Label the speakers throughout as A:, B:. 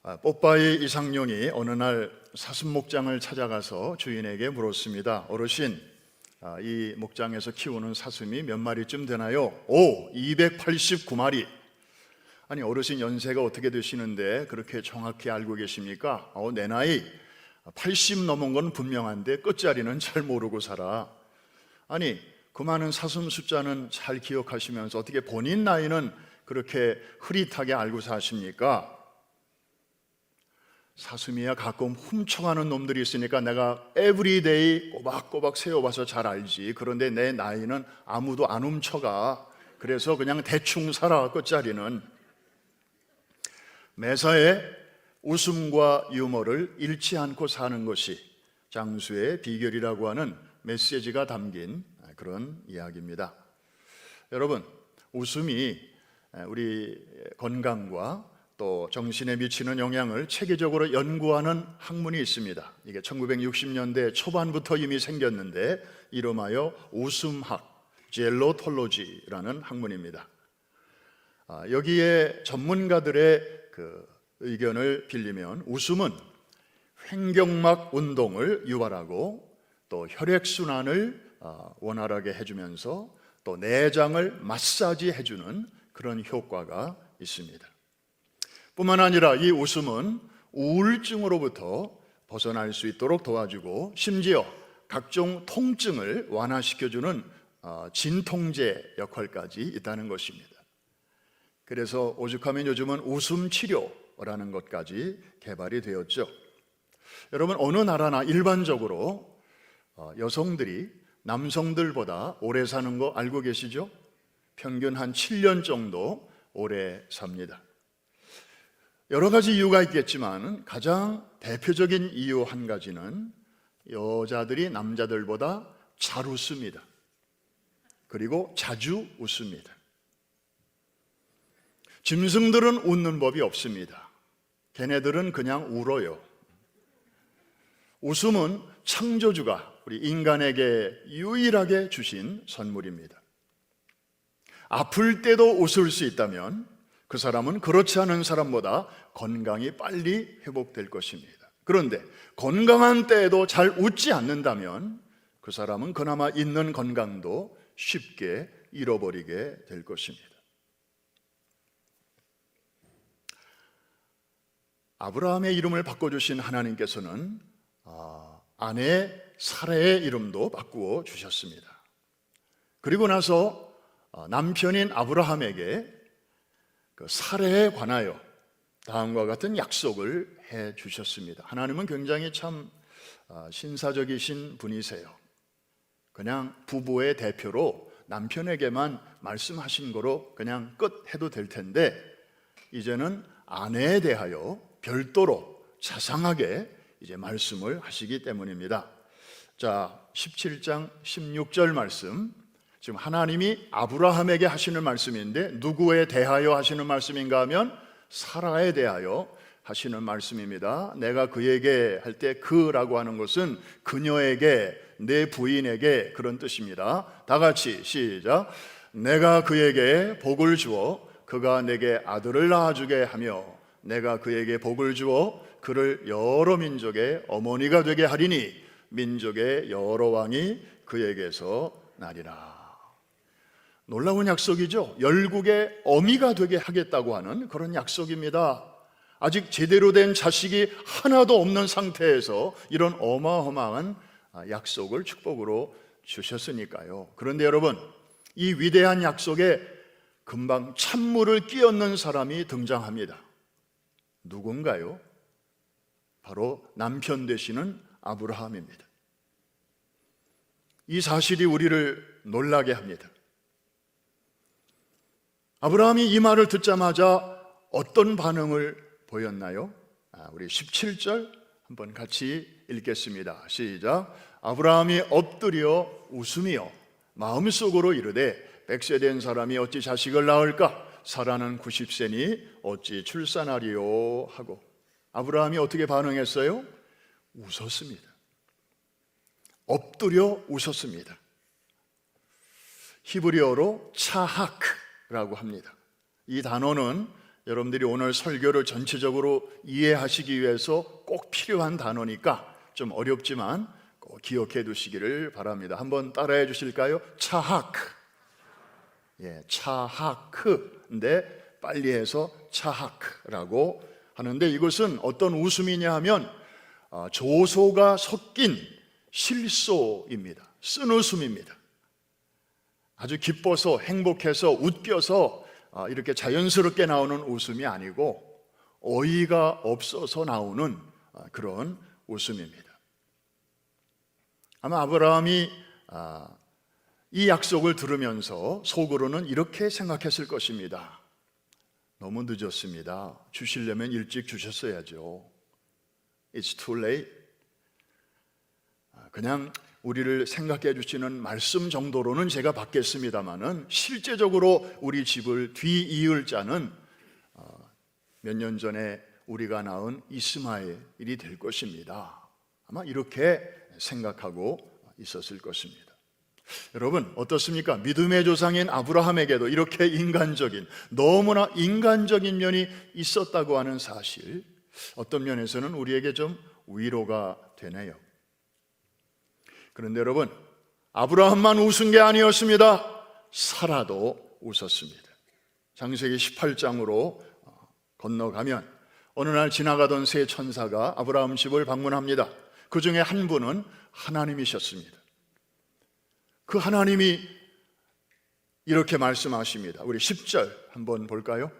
A: 뽀빠이 이상룡이 어느 날 사슴목장을 찾아가서 주인에게 물었습니다. 어르신, 이 목장에서 키우는 사슴이 몇 마리쯤 되나요? 289마리. 아니, 어르신 연세가 어떻게 되시는데 그렇게 정확히 알고 계십니까? 내 나이 80 넘은 건 분명한데 끝자리는 잘 모르고 살아. 아니, 그 많은 사슴 숫자는 잘 기억하시면서 어떻게 본인 나이는 그렇게 흐릿하게 알고 사십니까? 사슴이야 가끔 훔쳐가는 놈들이 있으니까 내가 에브리데이 꼬박꼬박 세어봐서 잘 알지. 그런데 내 나이는 아무도 안 훔쳐가. 그래서 그냥 대충 살아. 끝자리는. 매사에 웃음과 유머를 잃지 않고 사는 것이 장수의 비결이라고 하는 메시지가 담긴 그런 이야기입니다. 여러분, 웃음이 우리 건강과 또 정신에 미치는 영향을 체계적으로 연구하는 학문이 있습니다. 이게 1960년대 초반부터 이미 생겼는데 이름하여 웃음학, 젤로톨로지라는 학문입니다. 여기에 전문가들의 그 의견을 빌리면 웃음은 횡격막 운동을 유발하고 또 혈액순환을 원활하게 해주면서 또 내장을 마사지 해주는 그런 효과가 있습니다. 뿐만 아니라 이 웃음은 우울증으로부터 벗어날 수 있도록 도와주고 심지어 각종 통증을 완화시켜주는 진통제 역할까지 있다는 것입니다. 그래서 오죽하면 요즘은 웃음 치료라는 것까지 개발이 되었죠. 여러분, 어느 나라나 일반적으로 여성들이 남성들보다 오래 사는 거 알고 계시죠? 평균 한 7년 정도 오래 삽니다. 여러 가지 이유가 있겠지만 가장 대표적인 이유 한 가지는 여자들이 남자들보다 잘 웃습니다. 그리고 자주 웃습니다. 짐승들은 웃는 법이 없습니다. 걔네들은 그냥 울어요. 웃음은 창조주가 우리 인간에게 유일하게 주신 선물입니다. 아플 때도 웃을 수 있다면 그 사람은 그렇지 않은 사람보다 건강이 빨리 회복될 것입니다. 그런데 건강한 때에도 잘 웃지 않는다면 그 사람은 그나마 있는 건강도 쉽게 잃어버리게 될 것입니다. 아브라함의 이름을 바꿔주신 하나님께서는 아내 사라의 이름도 바꾸어 주셨습니다. 그리고 나서 남편인 아브라함에게 그 사례에 관하여 다음과 같은 약속을 해 주셨습니다. 하나님은 굉장히 참 신사적이신 분이세요. 그냥 부부의 대표로 남편에게만 말씀하신 거로 그냥 끝 해도 될 텐데 이제는 아내에 대하여 별도로 자상하게 이제 말씀을 하시기 때문입니다. 자, 17장 16절 말씀. 지금 하나님이 아브라함에게 하시는 말씀인데 누구에 대하여 하시는 말씀인가 하면 사라에 대하여 하시는 말씀입니다. 내가 그에게 할 때 그라고 하는 것은 그녀에게, 내 부인에게 그런 뜻입니다. 다 같이 시작. 내가 그에게 복을 주어 그가 내게 아들을 낳아주게 하며 내가 그에게 복을 주어 그를 여러 민족의 어머니가 되게 하리니 민족의 여러 왕이 그에게서 나리라. 놀라운 약속이죠. 열국의 어미가 되게 하겠다고 하는 그런 약속입니다. 아직 제대로 된 자식이 하나도 없는 상태에서 이런 어마어마한 약속을 축복으로 주셨으니까요. 그런데 여러분, 이 위대한 약속에 금방 찬물을 끼얹는 사람이 등장합니다. 누군가요? 바로 남편 되시는 아브라함입니다. 이 사실이 우리를 놀라게 합니다. 아브라함이 이 말을 듣자마자 어떤 반응을 보였나요? 우리 17절 한번 같이 읽겠습니다. 시작. 아브라함이 엎드려 웃으며 마음속으로 이르되 100세 된 사람이 어찌 자식을 낳을까? 사라는 90세니 어찌 출산하리요? 하고 아브라함이 어떻게 반응했어요? 웃었습니다. 엎드려 웃었습니다. 히브리어로 차하크라고 합니다. 이 단어는 여러분들이 오늘 설교를 전체적으로 이해하시기 위해서 꼭 필요한 단어니까 좀 어렵지만 꼭 기억해 두시기를 바랍니다. 한번 따라해 주실까요? 차하크. 차하크인데 빨리 해서 차하크라고 하는데, 이것은 어떤 웃음이냐 하면 조소가 섞인 실소입니다. 쓴웃음입니다. 아주 기뻐서 행복해서 웃겨서 이렇게 자연스럽게 나오는 웃음이 아니고 어이가 없어서 나오는 그런 웃음입니다. 아마 아브라함이 이 약속을 들으면서 속으로는 이렇게 생각했을 것입니다. 너무 늦었습니다. 주시려면 일찍 주셨어야죠. It's too late. 그냥 우리를 생각해 주시는 말씀 정도로는 제가 받겠습니다마는 실제적으로 우리 집을 뒤이을 자는 몇 년 전에 우리가 낳은 이스마엘이 될 것입니다. 아마 이렇게 생각하고 있었을 것입니다. 여러분 어떻습니까? 믿음의 조상인 아브라함에게도 이렇게 인간적인, 너무나 인간적인 면이 있었다고 하는 사실, 어떤 면에서는 우리에게 좀 위로가 되네요. 그런데 여러분, 아브라함만 웃은 게 아니었습니다. 사라도 웃었습니다. 창세기 18장으로 건너가면 어느 날 지나가던 세 천사가 아브라함 집을 방문합니다. 그 중에 한 분은 하나님이셨습니다. 그 하나님이 이렇게 말씀하십니다. 우리 10절 한번 볼까요?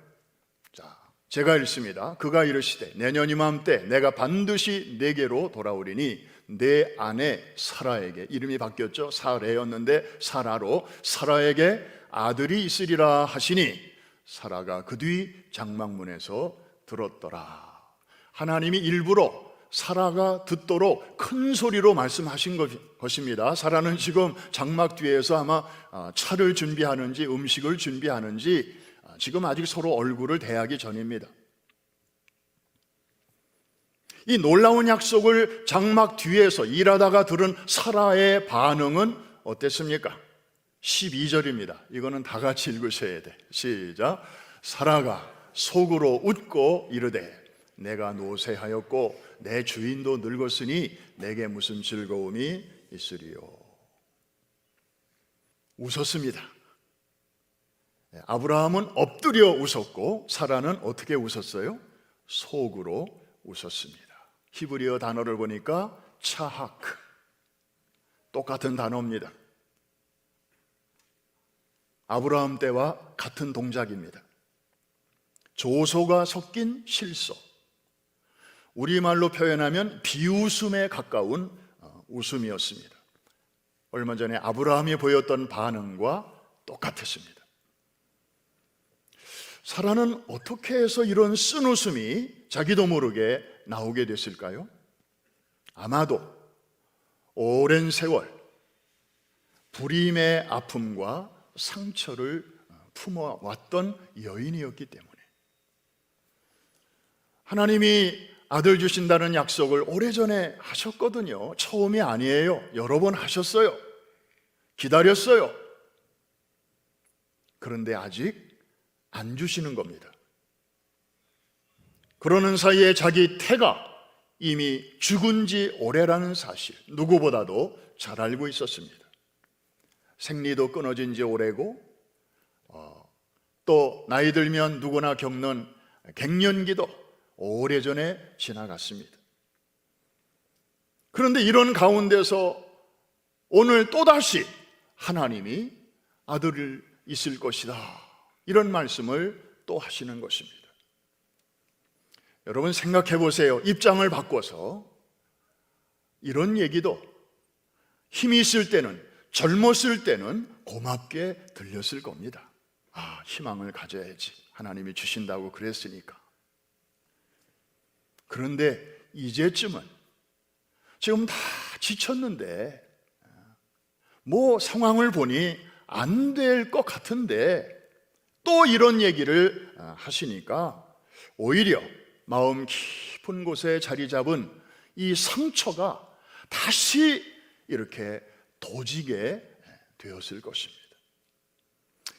A: 자, 제가 읽습니다. 그가 이르시되 내년 이맘때 내가 반드시 내게로 돌아오리니 내 아내 사라에게, 이름이 바뀌었죠. 사레였는데 사라로, 사라에게 아들이 있으리라 하시니 사라가 그 뒤 장막문에서 들었더라. 하나님이 일부러 사라가 듣도록 큰 소리로 말씀하신 것입니다. 사라는 지금 장막 뒤에서 아마 차를 준비하는지 음식을 준비하는지 지금 아직 서로 얼굴을 대하기 전입니다. 이 놀라운 약속을 장막 뒤에서 일하다가 들은 사라의 반응은 어땠습니까? 12절입니다. 이거는 다 같이 읽으셔야 돼. 시작. 사라가 속으로 웃고 이르되 내가 노쇠하였고 내 주인도 늙었으니 내게 무슨 즐거움이 있으리요. 웃었습니다. 아브라함은 엎드려 웃었고 사라는 어떻게 웃었어요? 속으로 웃었습니다. 히브리어 단어를 보니까 차하크, 똑같은 단어입니다. 아브라함 때와 같은 동작입니다. 조소가 섞인 실소, 우리말로 표현하면 비웃음에 가까운 웃음이었습니다. 얼마 전에 아브라함이 보였던 반응과 똑같았습니다. 사라는 어떻게 해서 이런 쓴웃음이 자기도 모르게 나오게 됐을까요? 아마도 오랜 세월 불임의 아픔과 상처를 품어왔던 여인이었기 때문에, 하나님이 아들 주신다는 약속을 오래전에 하셨거든요. 처음이 아니에요. 여러 번 하셨어요. 기다렸어요. 그런데 아직 안 주시는 겁니다. 그러는 사이에 자기 태가 이미 죽은 지 오래라는 사실, 누구보다도 잘 알고 있었습니다. 생리도 끊어진 지 오래고 또 나이 들면 누구나 겪는 갱년기도 오래전에 지나갔습니다. 그런데 이런 가운데서 오늘 또다시 하나님이 아들이 있을 것이다, 이런 말씀을 또 하시는 것입니다. 여러분 생각해 보세요. 입장을 바꿔서 이런 얘기도 힘이 있을 때는, 젊었을 때는 고맙게 들렸을 겁니다. 희망을 가져야지, 하나님이 주신다고 그랬으니까. 그런데 이제쯤은 지금 다 지쳤는데, 뭐 상황을 보니 안 될 것 같은데 또 이런 얘기를 하시니까 오히려 마음 깊은 곳에 자리 잡은 이 상처가 다시 이렇게 도지게 되었을 것입니다.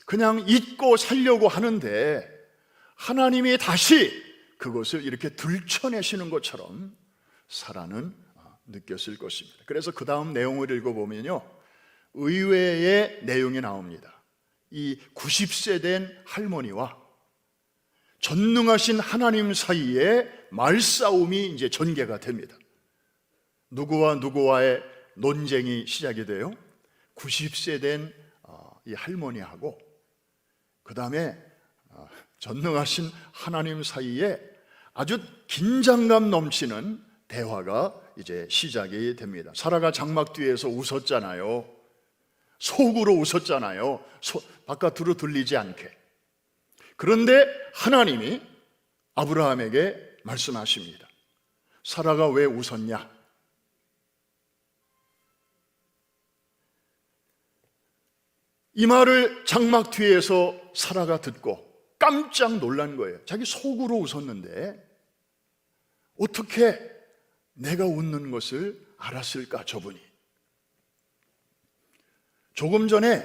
A: 그냥 잊고 살려고 하는데 하나님이 다시 그것을 이렇게 들춰내시는 것처럼 사라는 느꼈을 것입니다. 그래서 그 다음 내용을 읽어보면요, 의외의 내용이 나옵니다. 이 90세 된 할머니와 전능하신 하나님 사이에 말싸움이 이제 전개가 됩니다. 누구와 누구와의 논쟁이 시작이 돼요. 90세 된 이 할머니하고 그 다음에 전능하신 하나님 사이에 아주 긴장감 넘치는 대화가 이제 시작이 됩니다. 사라가 장막 뒤에서 웃었잖아요. 속으로 웃었잖아요. 바깥으로 들리지 않게. 그런데 하나님이 아브라함에게 말씀하십니다. 사라가 왜 웃었냐? 이 말을 장막 뒤에서 사라가 듣고 깜짝 놀란 거예요. 자기 속으로 웃었는데 어떻게 내가 웃는 것을 알았을까, 저분이. 조금 전에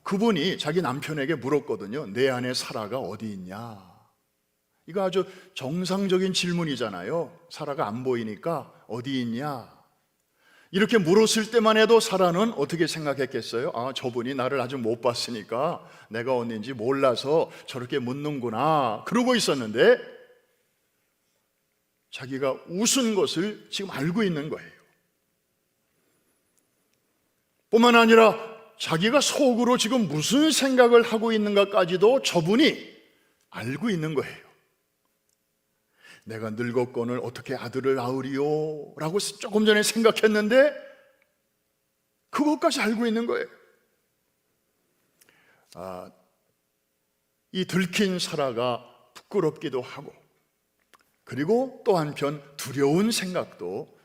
A: 그분이 자기 남편에게 물었거든요. 내 아내 사라가 어디 있냐? 이거 아주 정상적인 질문이잖아요. 사라가 안 보이니까 어디 있냐? 이렇게 물었을 때만 해도 사라는 어떻게 생각했겠어요? 저분이 나를 아직 못 봤으니까 내가 어딘지 몰라서 저렇게 묻는구나, 그러고 있었는데 자기가 웃은 것을 지금 알고 있는 거예요. 뿐만 아니라 자기가 속으로 지금 무슨 생각을 하고 있는가까지도 저분이 알고 있는 거예요. 내가 늙었거늘 어떻게 아들을 낳으리요? 라고 조금 전에 생각했는데 그것까지 알고 있는 거예요. 이 들킨 사라가 부끄럽기도 하고, 그리고 또 한편 두려운 생각도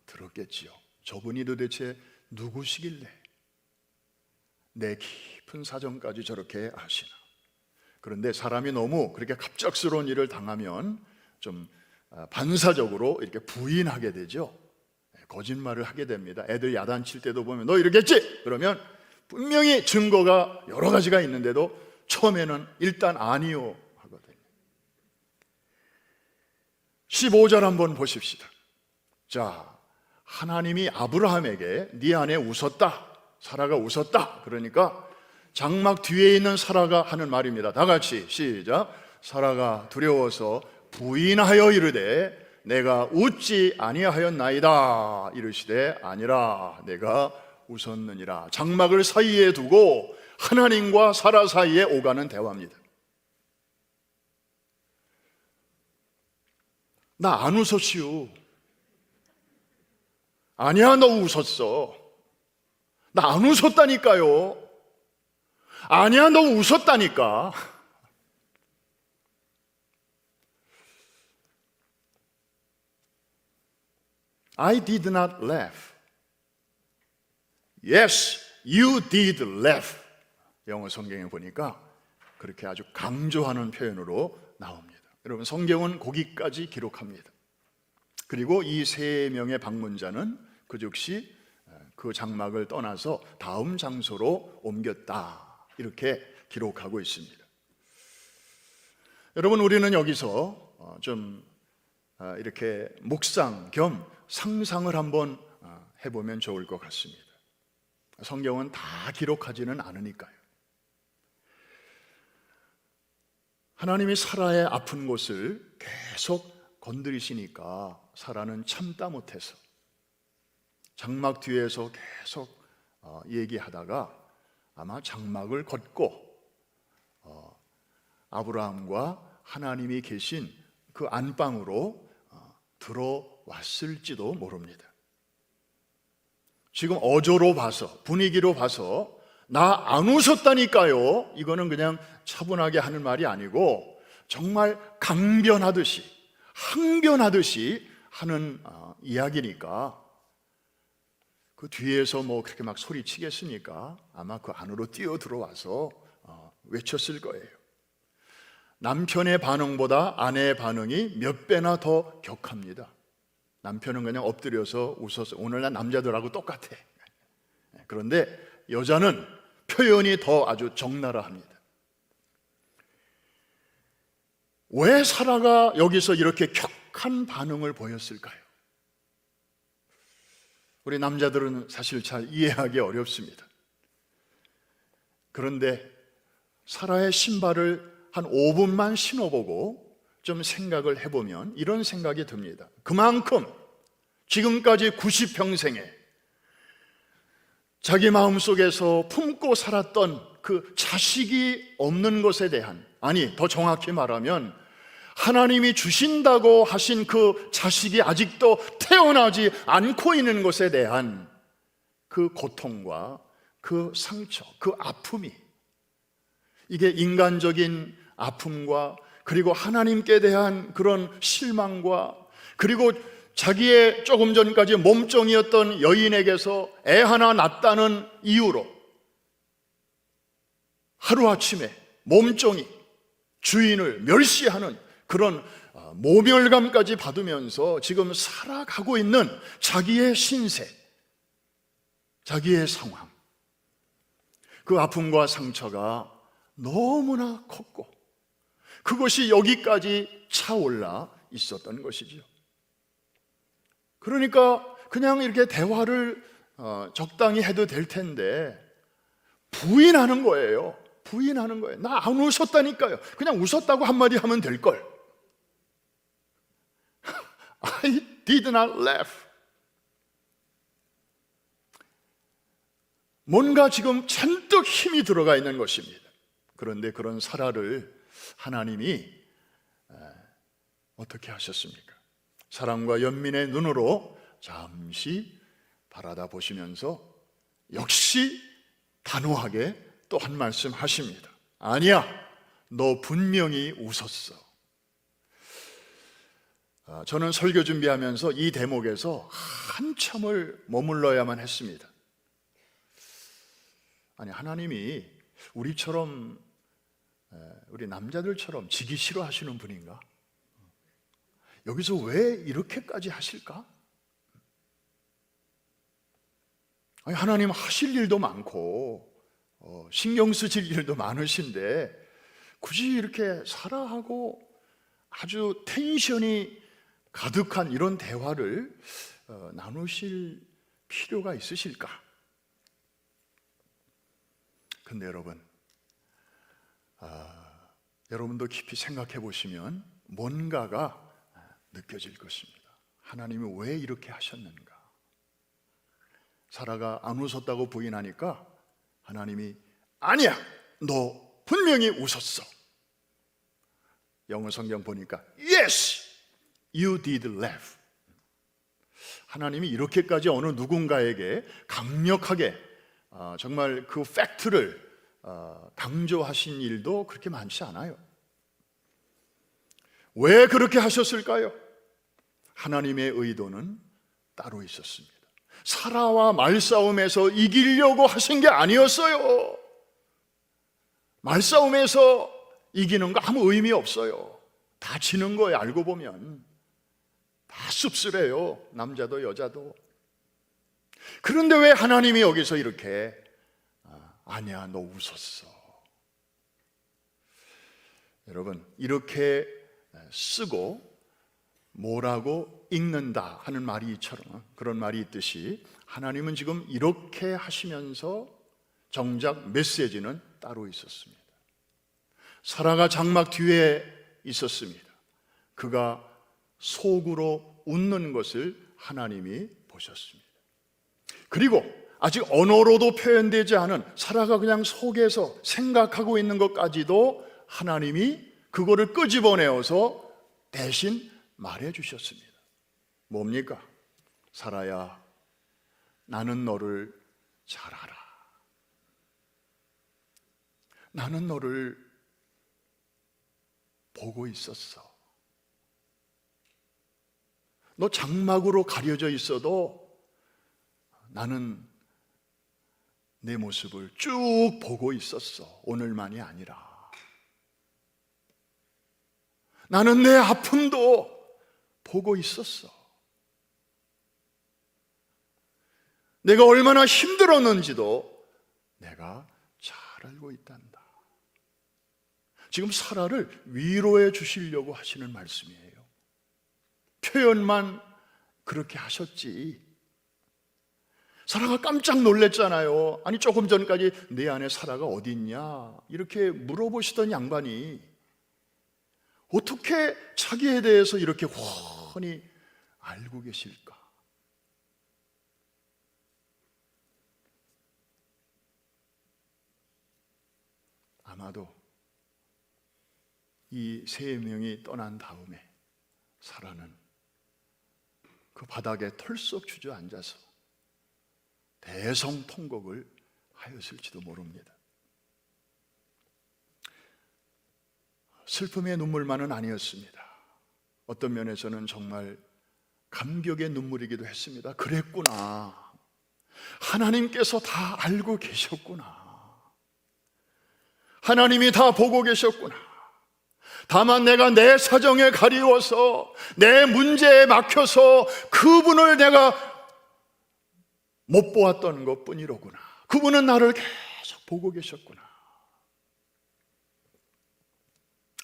A: 들었겠지요. 저분이 도대체 누구시길래 내 깊은 사정까지 저렇게 아시나? 그런데 사람이 너무 그렇게 갑작스러운 일을 당하면 좀 반사적으로 이렇게 부인하게 되죠. 거짓말을 하게 됩니다. 애들 야단칠 때도 보면 너 이러겠지? 그러면 분명히 증거가 여러 가지가 있는데도 처음에는 일단 아니요 하거든요. 15절 한번 보십시다. 자, 하나님이 아브라함에게 네 아내 웃었다, 사라가 웃었다. 그러니까 장막 뒤에 있는 사라가 하는 말입니다. 다 같이 시작. 사라가 두려워서 부인하여 이르되 내가 웃지 아니하였나이다. 이르시되 아니라 내가 웃었느니라. 장막을 사이에 두고 하나님과 사라 사이에 오가는 대화입니다. 나 안 웃었시오. 아니야, 너 웃었어. 나 안 웃었다니까요. 아니야, 너 웃었다니까. I did not laugh. Yes, you did laugh. 영어 성경에 보니까 그렇게 아주 강조하는 표현으로 나옵니다. 여러분, 성경은 거기까지 기록합니다. 그리고 이 세 명의 방문자는 그 즉시 그 장막을 떠나서 다음 장소로 옮겼다, 이렇게 기록하고 있습니다. 여러분, 우리는 여기서 좀 이렇게 묵상 겸 상상을 한번 해보면 좋을 것 같습니다. 성경은 다 기록하지는 않으니까요. 하나님이 사라의 아픈 곳을 계속 건드리시니까 사라는 참다 못해서 장막 뒤에서 계속 얘기하다가 아마 장막을 걷고 아브라함과 하나님이 계신 그 안방으로 들어왔을지도 모릅니다. 지금 어조로 봐서, 분위기로 봐서 나 안 웃었다니까요, 이거는 그냥 차분하게 하는 말이 아니고 정말 강변하듯이, 항변하듯이 하는 이야기니까 그 뒤에서 뭐 그렇게 막 소리치겠습니까? 아마 그 안으로 뛰어 들어와서 외쳤을 거예요. 남편의 반응보다 아내의 반응이 몇 배나 더 격합니다. 남편은 그냥 엎드려서 웃어서 오늘 난 남자들하고 똑같아. 그런데 여자는 표현이 더 아주 적나라합니다. 왜 사라가 여기서 이렇게 격한 반응을 보였을까요? 우리 남자들은 사실 잘 이해하기 어렵습니다. 그런데 사라의 신발을 한 5분만 신어보고 좀 생각을 해보면 이런 생각이 듭니다. 그만큼 지금까지 90평생에 자기 마음속에서 품고 살았던 그 자식이 없는 것에 대한, 아니 더 정확히 말하면 하나님이 주신다고 하신 그 자식이 아직도 태어나지 않고 있는 것에 대한 그 고통과 그 상처, 그 아픔이, 이게 인간적인 아픔과 그리고 하나님께 대한 그런 실망과, 그리고 자기의 조금 전까지 몸종이었던 여인에게서 애 하나 낳았다는 이유로 하루아침에 몸종이 주인을 멸시하는 그런 모멸감까지 받으면서 지금 살아가고 있는 자기의 신세, 자기의 상황, 그 아픔과 상처가 너무나 컸고 그것이 여기까지 차올라 있었던 것이죠. 그러니까 그냥 이렇게 대화를 적당히 해도 될 텐데 부인하는 거예요. 부인하는 거예요. 나 안 웃었다니까요. 그냥 웃었다고 한마디 하면 될걸. I did not laugh. 뭔가 지금 잔뜩 힘이 들어가 있는 것입니다. 그런데 그런 사라를 하나님이 어떻게 하셨습니까? 사랑과 연민의 눈으로 잠시 바라다 보시면서 역시 단호하게 또 한 말씀 하십니다. 아니야, 너 분명히 웃었어. 저는 설교 준비하면서 이 대목에서 한참을 머물러야만 했습니다. 아니, 하나님이 우리처럼, 우리 남자들처럼 지기 싫어하시는 분인가? 여기서 왜 이렇게까지 하실까? 아니, 하나님 하실 일도 많고 신경 쓰실 일도 많으신데 굳이 이렇게 사라하고 아주 텐션이 가득한 이런 대화를 나누실 필요가 있으실까? 근데 여러분, 여러분도 깊이 생각해 보시면 뭔가가 느껴질 것입니다. 하나님이 왜 이렇게 하셨는가? 사라가 안 웃었다고 부인하니까 하나님이 아니야, 너 분명히 웃었어. 영어 성경 보니까 Yes, you did laugh. 하나님이 이렇게까지 어느 누군가에게 강력하게 정말 그 팩트를 강조하신 일도 그렇게 많지 않아요. 왜 그렇게 하셨을까요? 하나님의 의도는 따로 있었습니다. 사라와 말싸움에서 이기려고 하신 게 아니었어요. 말싸움에서 이기는 거 아무 의미 없어요. 다 지는 거예요. 알고 보면 다 씁쓸해요. 남자도 여자도. 그런데 왜 하나님이 여기서 이렇게 아니야, 너 웃었어. 여러분, 이렇게 쓰고 뭐라고 읽는다 하는 말이처럼, 그런 말이 있듯이 하나님은 지금 이렇게 하시면서 정작 메시지는 따로 있었습니다. 사라가 장막 뒤에 있었습니다. 그가 속으로 웃는 것을 하나님이 보셨습니다. 그리고 아직 언어로도 표현되지 않은 사라가 그냥 속에서 생각하고 있는 것까지도 하나님이 그거를 끄집어내어서 대신 말해 주셨습니다. 뭡니까? 사라야, 나는 너를 잘 알아. 나는 너를 보고 있었어. 너 장막으로 가려져 있어도 나는 내 모습을 쭉 보고 있었어. 오늘만이 아니라. 나는 내 아픔도 보고 있었어. 내가 얼마나 힘들었는지도 내가 잘 알고 있단다. 지금 사라를 위로해 주시려고 하시는 말씀이에요. 표현만 그렇게 하셨지. 사라가 깜짝 놀랐잖아요. 아니 조금 전까지 내 안에 사라가 어디 있냐 이렇게 물어보시던 양반이 어떻게 자기에 대해서 이렇게 훤히 알고 계실까? 아마도 이 세 명이 떠난 다음에 사라는 그 바닥에 털썩 주저앉아서 대성통곡을 하였을지도 모릅니다. 슬픔의 눈물만은 아니었습니다. 어떤 면에서는 정말 감격의 눈물이기도 했습니다. 그랬구나. 하나님께서 다 알고 계셨구나. 하나님이 다 보고 계셨구나. 다만 내가 내 사정에 가리워서 내 문제에 막혀서 그분을 내가 못 보았던 것뿐이로구나. 그분은 나를 계속 보고 계셨구나.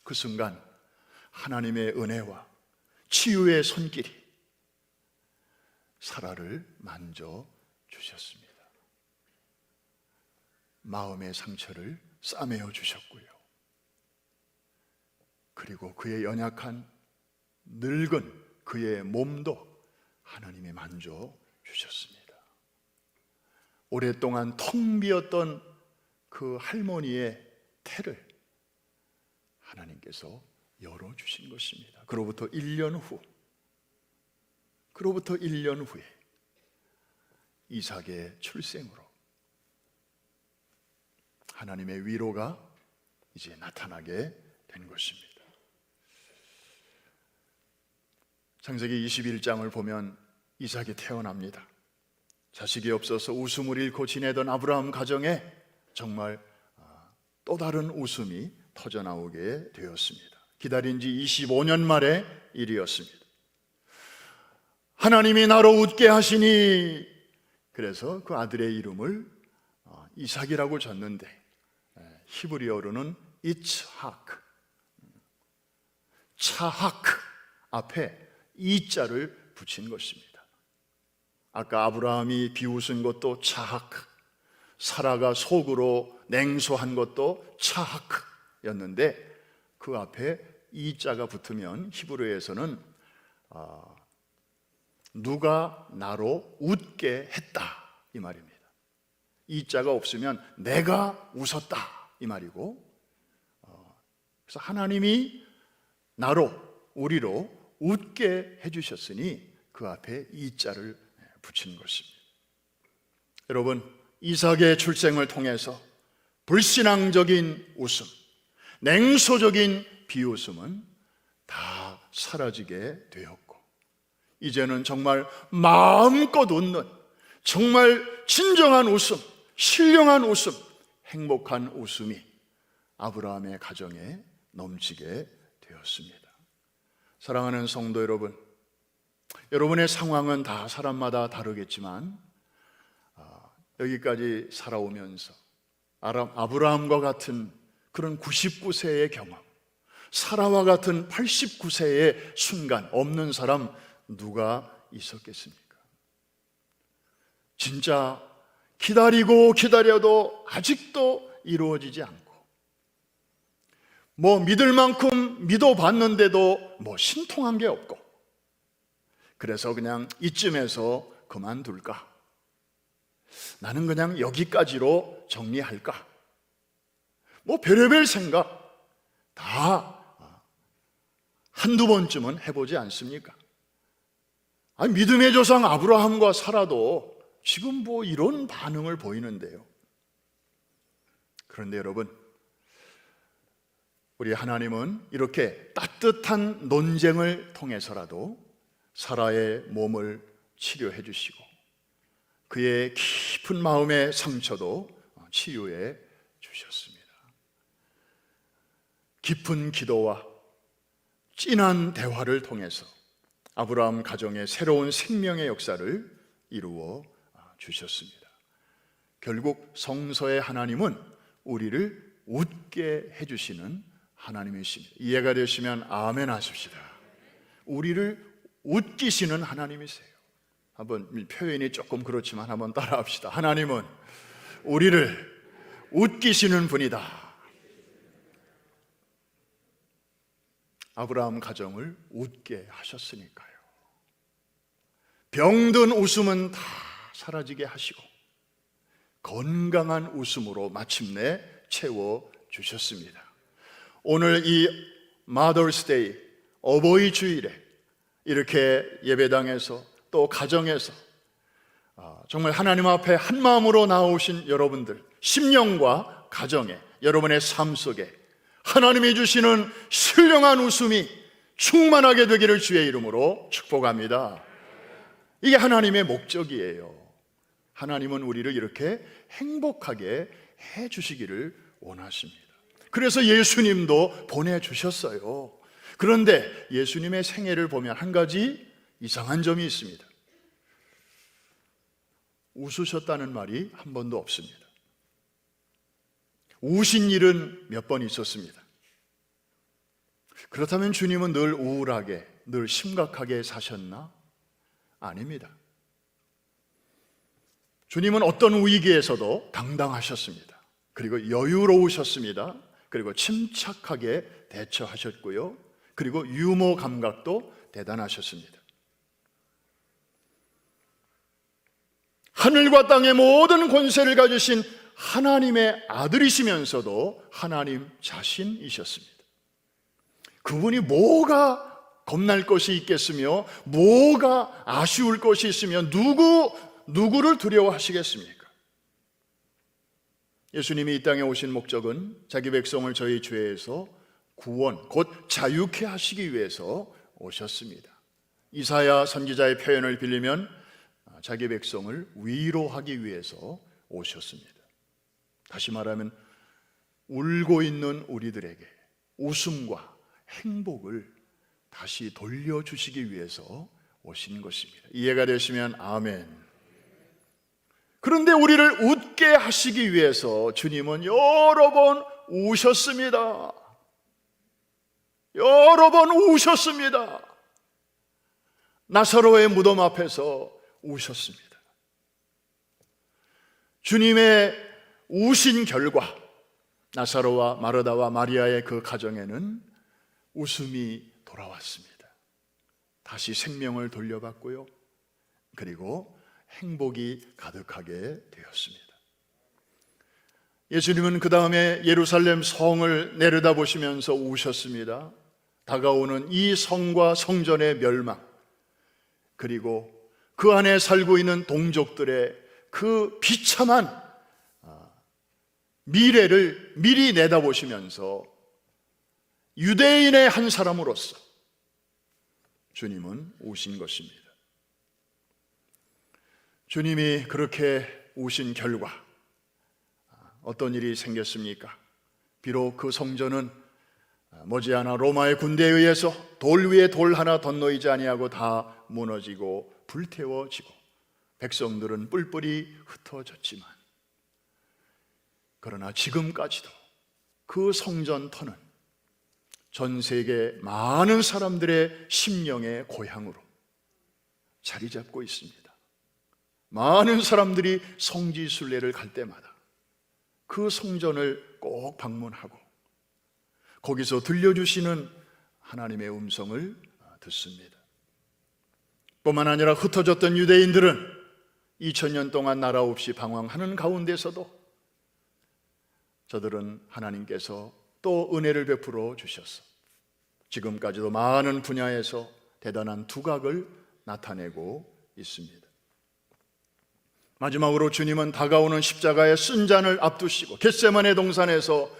A: 그 순간 하나님의 은혜와 치유의 손길이 사라를 만져 주셨습니다. 마음의 상처를 싸매어 주셨고요. 그리고 그의 연약한 늙은 그의 몸도 하나님이 만져 주셨습니다. 오랫동안 텅 비었던 그 할머니의 태를 하나님께서 열어주신 것입니다. 그로부터 1년 후에 이삭의 출생으로 하나님의 위로가 이제 나타나게 된 것입니다. 창세기 21장을 보면 이삭이 태어납니다. 자식이 없어서 웃음을 잃고 지내던 아브라함 가정에 정말 또 다른 웃음이 터져나오게 되었습니다. 기다린 지 25년 만의 일이었습니다. 하나님이 나로 웃게 하시니, 그래서 그 아들의 이름을 이삭이라고 졌는데 히브리어로는 이츠하크, 차하크 앞에 이자를 붙인 것입니다. 아까 아브라함이 비웃은 것도 차하크, 사라가 속으로 냉소한 것도 차하크였는데 그 앞에 이자가 붙으면 히브리어에서는 누가 나로 웃게 했다 이 말입니다. 이자가 없으면 내가 웃었다 이 말이고, 그래서 하나님이 나로, 우리로 웃게 해주셨으니 그 앞에 이자를 붙인 것입니다. 여러분, 이삭의 출생을 통해서 불신앙적인 웃음, 냉소적인 비웃음은 다 사라지게 되었고, 이제는 정말 마음껏 웃는, 정말 진정한 웃음, 신령한 웃음, 행복한 웃음이 아브라함의 가정에 넘치게 되었습니다. 사랑하는 성도 여러분, 여러분의 상황은 다 사람마다 다르겠지만 여기까지 살아오면서 아브라함과 같은 그런 99세의 경험, 사라와 같은 89세의 순간 없는 사람 누가 있었겠습니까? 진짜 기다리고 기다려도 아직도 이루어지지 않고, 믿을 만큼 믿어봤는데도 신통한 게 없고, 그래서 그냥 이쯤에서 그만둘까? 나는 그냥 여기까지로 정리할까? 별의별 생각 다 한두 번쯤은 해보지 않습니까? 믿음의 조상 아브라함과 사라도 지금 이런 반응을 보이는데요. 그런데 여러분, 우리 하나님은 이렇게 따뜻한 논쟁을 통해서라도 사라의 몸을 치료해 주시고 그의 깊은 마음의 상처도 치유해 주셨습니다. 깊은 기도와 진한 대화를 통해서 아브라함 가정의 새로운 생명의 역사를 이루어 주셨습니다. 결국 성서의 하나님은 우리를 웃게 해주시는 하나님이십니다. 이해가 되시면 아멘 하십시다. 우리를 웃기시는 하나님이세요. 한번 표현이 조금 그렇지만 한번 따라합시다. 하나님은 우리를 웃기시는 분이다. 아브라함 가정을 웃게 하셨으니까요. 병든 웃음은 다 사라지게 하시고 건강한 웃음으로 마침내 채워주셨습니다. 오늘 이 Mother's Day, 어버이 주일에 이렇게 예배당에서 또 가정에서 정말 하나님 앞에 한 마음으로 나오신 여러분들, 심령과 가정에, 여러분의 삶 속에 하나님이 주시는 신령한 웃음이 충만하게 되기를 주의 이름으로 축복합니다. 이게 하나님의 목적이에요. 하나님은 우리를 이렇게 행복하게 해주시기를 원하십니다. 그래서 예수님도 보내주셨어요. 그런데 예수님의 생애를 보면 한 가지 이상한 점이 있습니다. 웃으셨다는 말이 한 번도 없습니다. 우신 일은 몇 번 있었습니다. 그렇다면 주님은 늘 우울하게, 늘 심각하게 사셨나? 아닙니다. 주님은 어떤 위기에서도 당당하셨습니다. 그리고 여유로우셨습니다. 그리고 침착하게 대처하셨고요. 그리고 유머 감각도 대단하셨습니다. 하늘과 땅의 모든 권세를 가지신 하나님의 아들이시면서도 하나님 자신이셨습니다. 그분이 뭐가 겁날 것이 있겠으며 뭐가 아쉬울 것이 있으며 누구를 두려워하시겠습니까? 예수님이 이 땅에 오신 목적은 자기 백성을 저희 죄에서 구원, 곧 자유케 하시기 위해서 오셨습니다. 이사야 선지자의 표현을 빌리면 자기 백성을 위로하기 위해서 오셨습니다. 다시 말하면 울고 있는 우리들에게 웃음과 행복을 다시 돌려주시기 위해서 오신 것입니다. 이해가 되시면 아멘. 그런데 우리를 웃게 하시기 위해서 주님은 여러 번 우셨습니다. 여러 번 우셨습니다. 나사로의 무덤 앞에서 우셨습니다. 주님의 우신 결과 나사로와 마르다와 마리아의 그 가정에는 웃음이 돌아왔습니다. 다시 생명을 돌려받고요. 그리고 행복이 가득하게 되었습니다. 예수님은 그 다음에 예루살렘 성을 내려다보시면서 우셨습니다. 다가오는 이 성과 성전의 멸망, 그리고 그 안에 살고 있는 동족들의 그 비참한 미래를 미리 내다보시면서 유대인의 한 사람으로서 주님은 우신 것입니다. 주님이 그렇게 우신 결과 어떤 일이 생겼습니까? 비록 그 성전은 머지않아 로마의 군대에 의해서 돌 위에 돌 하나 덧놓이지 아니하고 다 무너지고 불태워지고 백성들은 뿔뿔이 흩어졌지만, 그러나 지금까지도 그 성전터는 전 세계 많은 사람들의 심령의 고향으로 자리 잡고 있습니다. 많은 사람들이 성지순례를 갈 때마다 그 성전을 꼭 방문하고 거기서 들려주시는 하나님의 음성을 듣습니다. 뿐만 아니라 흩어졌던 유대인들은 2000년 동안 나라 없이 방황하는 가운데서도 저들은 하나님께서 또 은혜를 베풀어 주셔서 지금까지도 많은 분야에서 대단한 두각을 나타내고 있습니다. 마지막으로 주님은 다가오는 십자가의 쓴잔을 앞두시고 겟세마네 동산에서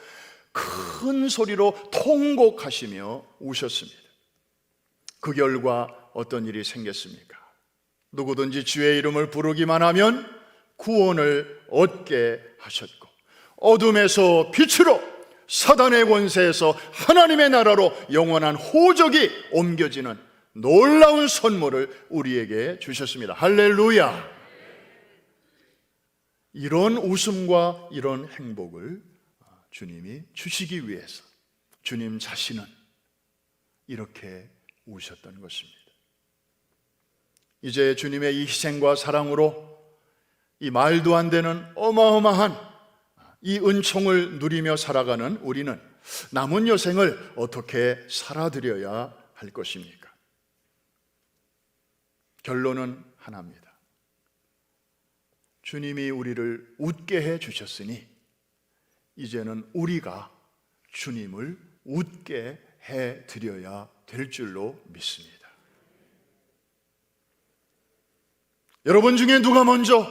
A: 큰 소리로 통곡하시며 우셨습니다. 그 결과 어떤 일이 생겼습니까? 누구든지 주의 이름을 부르기만 하면 구원을 얻게 하셨고, 어둠에서 빛으로, 사단의 권세에서 하나님의 나라로 영원한 호적이 옮겨지는 놀라운 선물을 우리에게 주셨습니다. 할렐루야! 이런 웃음과 이런 행복을 주님이 주시기 위해서, 주님 자신은 이렇게 우셨던 것입니다. 이제 주님의 이 희생과 사랑으로 이 말도 안 되는 어마어마한 이 은총을 누리며 살아가는 우리는 남은 여생을 어떻게 살아드려야 할 것입니까? 결론은 하나입니다. 주님이 우리를 웃게 해 주셨으니 이제는 우리가 주님을 웃게 해 드려야 될 줄로 믿습니다. 여러분 중에 누가 먼저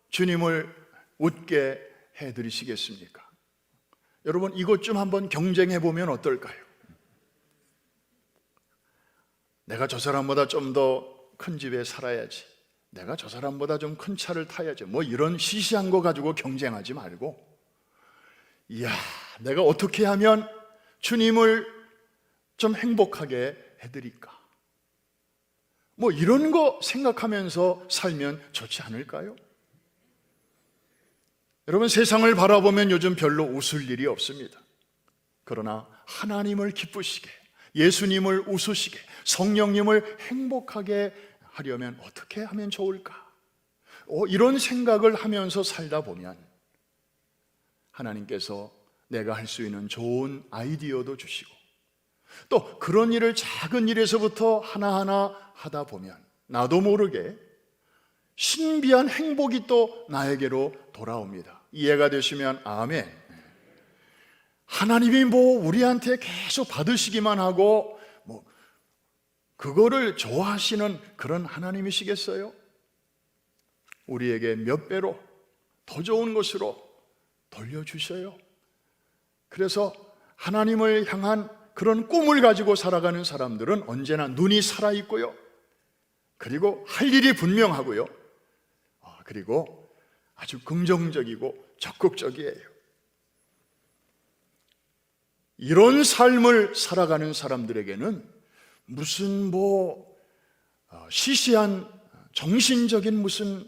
A: 주님을 웃게 해 드리시겠습니까? 여러분, 이것 좀 한번 경쟁해 보면 어떨까요? 내가 저 사람보다 좀 더 큰 집에 살아야지, 내가 저 사람보다 좀 큰 차를 타야지, 뭐 이런 시시한 거 가지고 경쟁하지 말고, 이야, 내가 어떻게 하면 주님을 좀 행복하게 해드릴까, 뭐 이런 거 생각하면서 살면 좋지 않을까요? 여러분, 세상을 바라보면 요즘 별로 웃을 일이 없습니다. 그러나 하나님을 기쁘시게, 예수님을 웃으시게, 성령님을 행복하게 하려면 어떻게 하면 좋을까? 이런 생각을 하면서 살다 보면 하나님께서 내가 할 수 있는 좋은 아이디어도 주시고, 또 그런 일을 작은 일에서부터 하나하나 하다 보면 나도 모르게 신비한 행복이 또 나에게로 돌아옵니다. 이해가 되시면 아멘. 하나님이 뭐 우리한테 계속 받으시기만 하고 뭐 그거를 좋아하시는 그런 하나님이시겠어요? 우리에게 몇 배로 더 좋은 것으로 돌려주셔요. 그래서 하나님을 향한 그런 꿈을 가지고 살아가는 사람들은 언제나 눈이 살아있고요, 그리고 할 일이 분명하고요, 그리고 아주 긍정적이고 적극적이에요. 이런 삶을 살아가는 사람들에게는 무슨 시시한 정신적인 무슨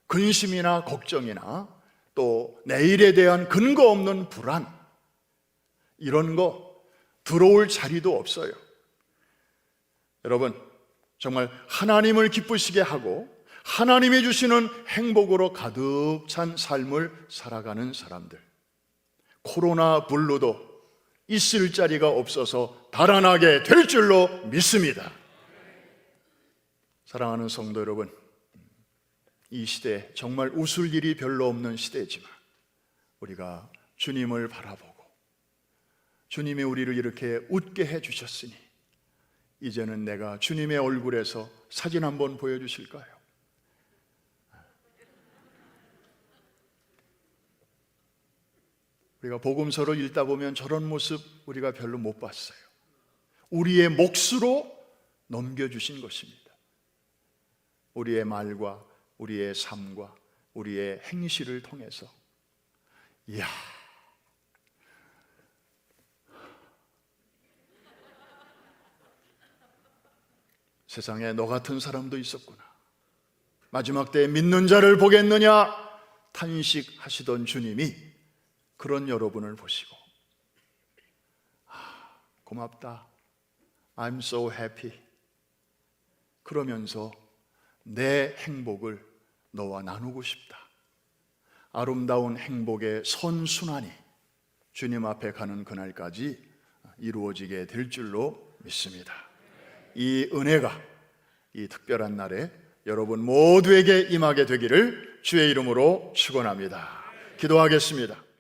A: 근심이나 걱정이나 또 내일에 대한 근거 없는 불안, 이런 거 들어올 자리도 없어요. 여러분, 정말 하나님을 기쁘시게 하고 하나님이 주시는 행복으로 가득 찬 삶을 살아가는 사람들, 코로나 블루도 있을 자리가 없어서 달아나게 될 줄로 믿습니다. 사랑하는 성도 여러분, 이 시대 정말 웃을 일이 별로 없는 시대지만 우리가 주님을 바라보고 주님이 우리를 이렇게 웃게 해주셨으니 이제는 내가 주님의 얼굴에서 사진 한번 보여주실까요? 우리가 복음서를 읽다 보면 저런 모습 우리가 별로 못 봤어요. 우리의 몫으로 넘겨주신 것입니다. 우리의 말과 우리의 삶과 우리의 행실을 통해서. 이야, 세상에 너 같은 사람도 있었구나, 마지막 때에 믿는 자를 보겠느냐 탄식하시던 주님이 그런 여러분을 보시고 고맙다, I'm so happy, 그러면서 내 행복을 너와 나누고 싶다, 아름다운 행복의 선순환이 주님 앞에 가는 그날까지 이루어지게 될 줄로 믿습니다. 이 은혜가 이 특별한 날에 여러분 모두에게 임하게 되기를 주의 이름으로 축원합니다. 기도하겠습니다.